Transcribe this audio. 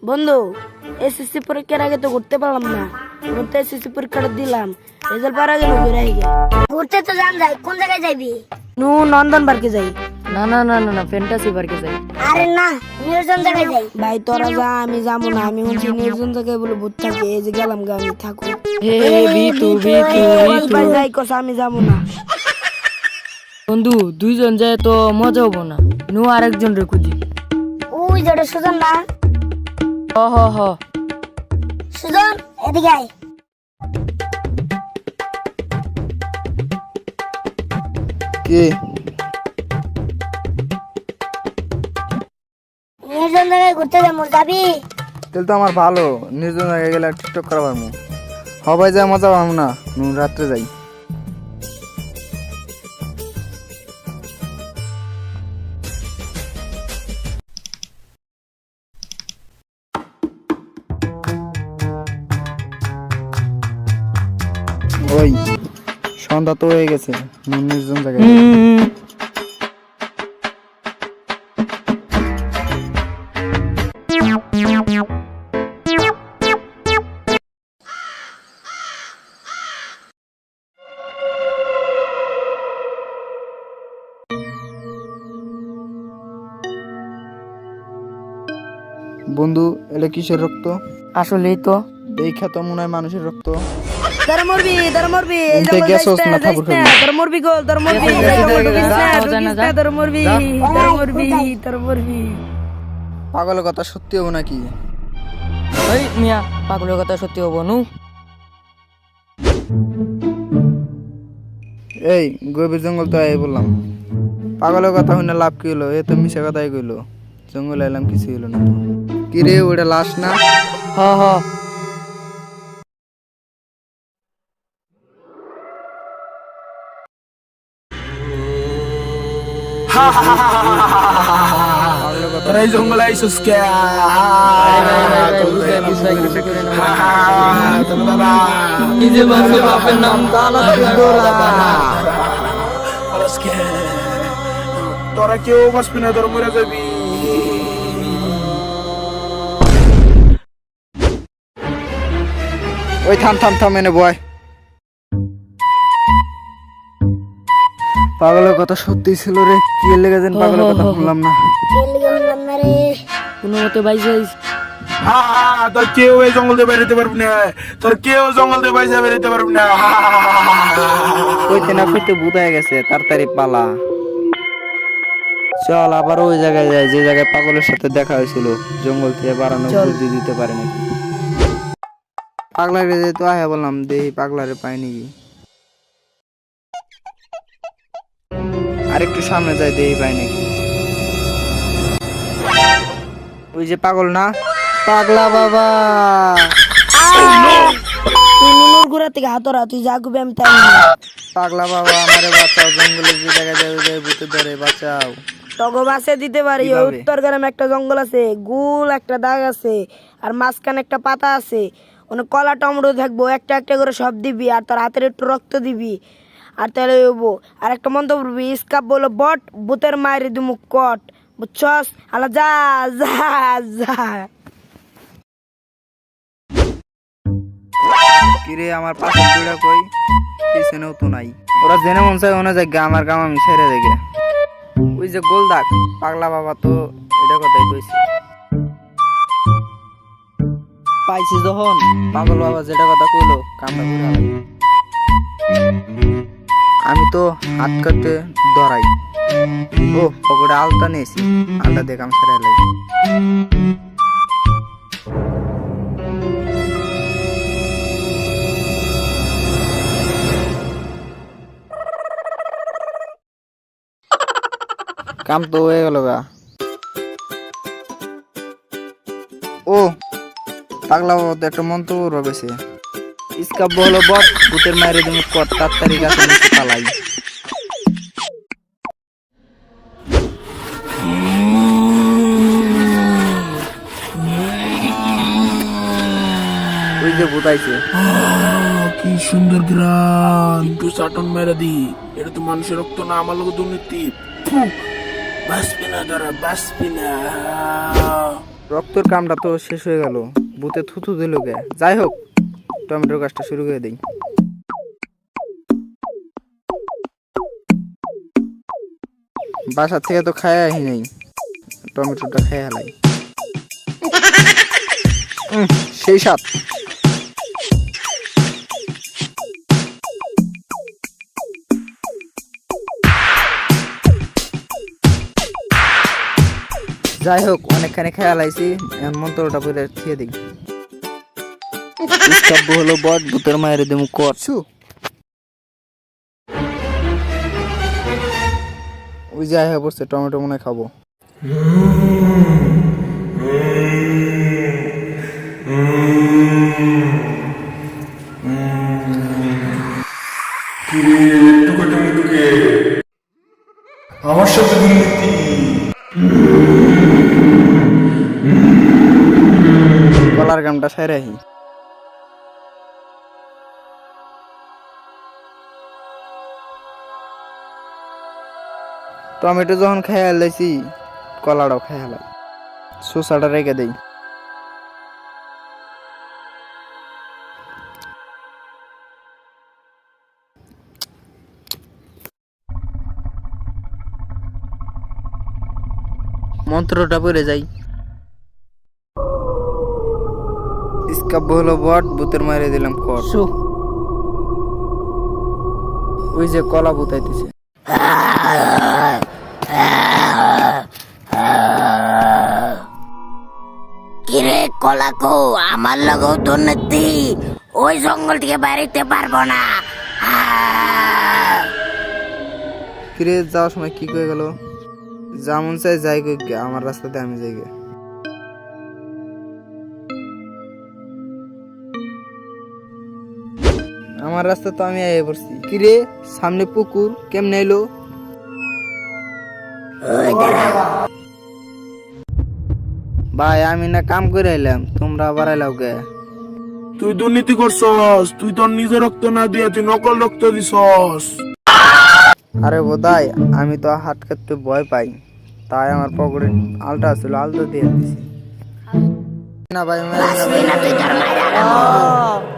বন্ধু, এসএসসি পরীক্ষার আগে তো ঘুরতে পারলাম না। এবার তো এসএসসি পরীক্ষাটা দিলাম, রেজাল্ট পাওয়ার আগে ঘুরে আই গে। ঘুরতে তো যান যাই, কোন জায়গায় যাইবি? নন্দন পার্কে যাই। না ফ্যান্টাসি পার্কে যাই। আরে না, নির্জন জায়গায় যাই। ভাই তোরা যা, আমি যাবো না। আমি শুনছি নির্জন জায়গায় বলে ভূত থাকে। এই যে গেলাম গা, আমি থাকো। ভাই যাই কস, আমি যাবো না। বন্ধু, দুইজন যায় তো মজা হবো না। আরেকজন রে খুঁজি। ওই যেটা সুজন না? হ সুজন, এদিকে আয়। কি নির্জন জায়গায় ঘুরতে যাবো, যাবি? তাহলে তো আমার ভালো, নির্জন জায়গায় গেলে টিকটক করা পারবো। হবাই যায় মজা পাবো না, রাত্রে যাই। ওই সন্ধ্যা তো হয়ে গেছে, নির্জন জায়গায় বন্ধু, এটা কিসের রক্ত? আসলেই তো দেখা তো মনে হয় মানুষের রক্ত। তারা মরবি। এই উনতে জঙ্গল গেছস যাইস না, না, থাবুর যাইস না। খাবি। তারা মরবি গো, তারা মরবি। তারা মরবি। পাগলের কথা সত্যি হবো নাকি? ওই মিয়া, পাগলের কথা সত্যি হবো নু। এই গভীর জঙ্গল তো আই বললাম, পাগলের কথা শুনে লাভ কি হলো? এ তো মিশা কথাই কইলো। জঙ্গল এলাম, কিছু হলো না। কি রে, ওটা লাশ না? হ তোরা এই জঙ্গলে আইসুস কে? বাপের নাম তোরা কেউ বাঁচবি না, তোর মরে যাবি। ওই থাম এনে বয়। পাগলের কথা সত্যি ছিল রে। কি লেগে যেন পাগলের কথা শুনলাম না। কোনো মতে বাইসে তোর কেউ এই জঙ্গল দিয়ে বেরোতে পারবি না, তোর কেউ জঙ্গল দিয়ে বাইসে বেরোতে পারবি না। কইতে না কইতে বুঝায় গেছে, তাড়াতাড়ি পালা। চল আবার ওই জায়গায় যাই, যে জায়গায় পাগলের সাথে দেখা হয়েছিল। জঙ্গল থেকে বাড়ানো বুদ্ধি দিতে পারে নাকি। পাগলারে তো আয়া বললাম, দেখি পাগলারে পাই নাকি। আরেকটু সামনে যাই, দেখি পাই নাকি। ওই যে পাগল না, পাগলা বাবা। তুই নুনুর গুড়া থেকে হাতরা, তুই যা গুবি আমি তাই নিবো। পাগলা বাবা, আমারে বাঁচাও। জঙ্গলে যে জায়গায় যাবে যাই, ভূতে ধরে, বাঁচাও। তগো বাসে দিতে পারি। কিভাবে? উত্তর গ্রামে একটা জঙ্গল আছে, গোল একটা দাগ আছে, আর মাঝখানে একটা পাতা আছে। ওখানে কলা টমেটো থাকবো, একটা একটা করে সব দিবি, আর তার হাতের একটু রক্ত দিবি, আর তাহলে হইবো। আর একটা মন্তব্য করবি, স্কাপ বলো বট, ভূতের মায়ের দিমু কট। বুঝছস? আলা যা যা যা। কিরে, আমার পাশে চুড়া কই? পিছনেও তো নাই। ওরা জেনে মন চায় ওনে জায়গা, আমার কাম আমি ছেড়ে দেখে। ওই যে গোল দাগ, পাগলা বাবা তো এটা কথাই কইছে। পাইছি যখন, পাগল বাবা যেটা কথা কইলো, কামটা করে আলাই। আমি তো হাত কাটতে ধরাই। ও পকেটে আলতা নিয়েছি, আলতা দিয়ে কাম ছেড়ে আলাই। কাম তো হয়ে গেল গা। ও পাগলা বাবা তো একটা মন্তব্য রয়েছে, স্কাপ বলো বট, ভূতের মায়ের তুমি কট, তাড়াতাড়ি গাছে নিচে পালাই। ওই যে বুঝাইছে। কি সুন্দর গ্রাম, একটু চাটন মেরে দি। এটা তো মানুষের রক্ত না, আমার লোক দুর্নীতি। বাঁচবি না তোরা, বাঁচবি না। রক্তর কামটা তো শেষ হয়ে গেল, বুতে থুথু দিল গে। যাই হোক, টমেটোর গাছটা শুরু করে দিই। বাসা থেকে তো খায় আহি নাই, টমেটোটা খেয়ে হেলাই। সেই সাত। যাই হোক, অনেকখানি খেয়াল আইছি, মন্ত্রটা পরে থিয়ে দিই। কাব্য হলো বট, ভূতের মায়ের দেমু করছু। ওই যে আয়া বসছে, টমেটো মনে হয় খাবো। আমার সাথে দুর্নীতি। কলার গামটা সাইরে আহি। টমেটো যখন খেয়ে হালাইছি, কলাটাও খেয়ে হালাই। শসাটা রেখে দেই। মন্ত্রটা পড়ে যাই। ইস্কাব্য হলো বট, ভূতের মারে দিলাম কর। ওই যে কলা বুতাইতেছে। কিরে কলাকো, আমার লগেও দুর্নীতি, ওই জঙ্গল থেকে বাড়িতে পারবো না। কিরে যাওয়ার সময় কি কয়ে গেল? যেমন চাই যাই কই, আমার রাস্তাতে আমি যাই গে। আমার রাস্তা তো আমি আইয়ে পড়ছি। কিরে সামনে পুকুর, কেমনে এলো? ভাই আমি না কাম করে এলাম, তোমরা আবার এলাও গে? তুই দুর্নীতি করছস, তুই তোর নিজের রক্ত না দিয়ে তুই নকল রক্ত দিছস। আরে বোধাই, আমি তো হাত কাটতে ভয় পাই, তাই আমার পকেটে আলটা ছিল, আলটা দিয়ে দিছি। না ভাই, মেরে না ভাই।